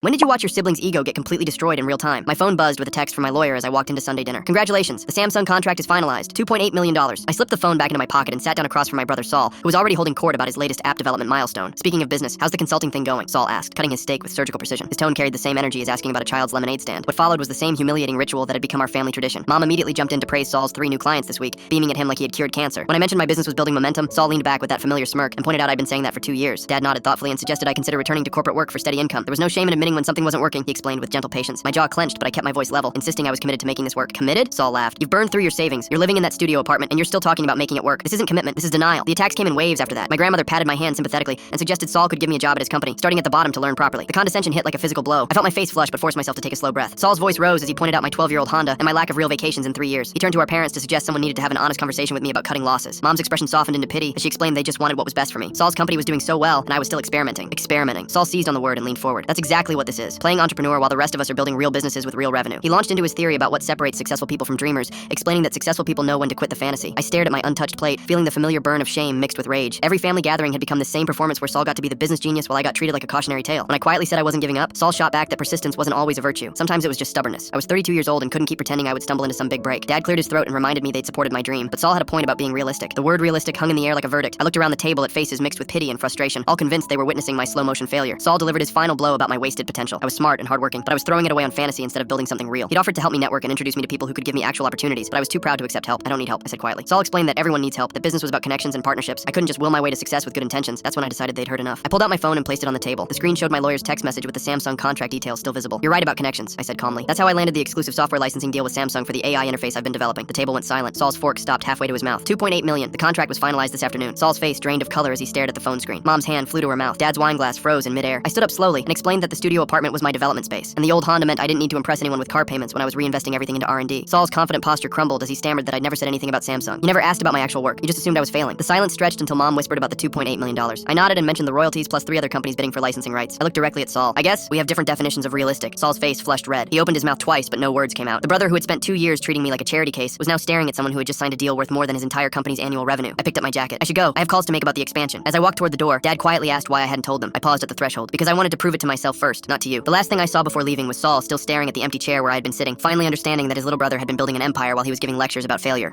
When did you watch your sibling's ego get completely destroyed in real time? My phone buzzed with a text from my lawyer as I walked into Sunday dinner. Congratulations, the Samsung contract is finalized. $2.8 million. I slipped the phone back into my pocket and sat down across from my brother Saul, who was already holding court about his latest app development milestone. Speaking of business, how's the consulting thing going? Saul asked, cutting his steak with surgical precision. His tone carried the same energy as asking about a child's lemonade stand. What followed was the same humiliating ritual that had become our family tradition. Mom immediately jumped in to praise Saul's 3 new clients this week, beaming at him like he had cured cancer. When I mentioned my business was building momentum, Saul leaned back with that familiar smirk and pointed out I'd been saying that for 2 years. Dad nodded thoughtfully and suggested I consider returning to corporate work for steady income. There was no shame in admitting when something wasn't working, he explained with gentle patience. My jaw clenched, but I kept my voice level, insisting I was committed to making this work. Committed? Saul laughed. You've burned through your savings. You're living in that studio apartment, and you're still talking about making it work. This isn't commitment, this is denial. The attacks came in waves after that. My grandmother patted my hand sympathetically and suggested Saul could give me a job at his company, starting at the bottom to learn properly. The condescension hit like a physical blow. I felt my face flush, but forced myself to take a slow breath. Saul's voice rose as he pointed out my 12-year-old Honda and my lack of real vacations in 3 years. He turned to our parents to suggest someone needed to have an honest conversation with me about cutting losses. Mom's expression softened into pity as she explained they just wanted what was best for me. Saul's company was doing so well, and I was still experimenting. Experimenting. Saul seized on the word and leaned forward. That's exactly what this is. Playing entrepreneur while the rest of us are building real businesses with real revenue. He launched into his theory about what separates successful people from dreamers, explaining that successful people know when to quit the fantasy. I stared at my untouched plate, feeling the familiar burn of shame mixed with rage. Every family gathering had become the same performance where Saul got to be the business genius while I got treated like a cautionary tale. When I quietly said I wasn't giving up, Saul shot back that persistence wasn't always a virtue. Sometimes it was just stubbornness. I was 32 years old and couldn't keep pretending I would stumble into some big break. Dad cleared his throat and reminded me they'd supported my dream, but Saul had a point about being realistic. The word realistic hung in the air like a verdict. I looked around the table at faces mixed with pity and frustration, all convinced they were witnessing my slow-motion failure. Saul delivered his final blow about my wasted potential. I was smart and hardworking, but I was throwing it away on fantasy instead of building something real. He'd offered to help me network and introduce me to people who could give me actual opportunities, but I was too proud to accept help. I don't need help, I said quietly. Saul explained that everyone needs help, that business was about connections and partnerships. I couldn't just will my way to success with good intentions. That's when I decided they'd heard enough. I pulled out my phone and placed it on the table. The screen showed my lawyer's text message with the Samsung contract details still visible. You're right about connections, I said calmly. That's how I landed the exclusive software licensing deal with Samsung for the AI interface I've been developing. The table went silent. Saul's fork stopped halfway to his mouth. $2.8 million. The contract was finalized this afternoon. Saul's face drained of color as he stared at the phone screen. Mom's hand flew to her mouth. Dad's wine glass froze in midair. I stood up slowly and explained that the studio apartment was my development space, and the old Honda meant I didn't need to impress anyone with car payments when I was reinvesting everything into R&D. Saul's confident posture crumbled as he stammered that I'd never said anything about Samsung. You never asked about my actual work. You just assumed I was failing. The silence stretched until Mom whispered about the $2.8 million. I nodded and mentioned the royalties plus 3 other companies bidding for licensing rights. I looked directly at Saul. I guess we have different definitions of realistic. Saul's face flushed red. He opened his mouth twice, but no words came out. The brother who had spent 2 years treating me like a charity case was now staring at someone who had just signed a deal worth more than his entire company's annual revenue. I picked up my jacket. I should go. I have calls to make about the expansion. As I walked toward the door, Dad quietly asked why I hadn't told them. I paused at the threshold because I wanted to prove it to myself first, not to you. The last thing I saw before leaving was Saul still staring at the empty chair where I had been sitting, finally understanding that his little brother had been building an empire while he was giving lectures about failure.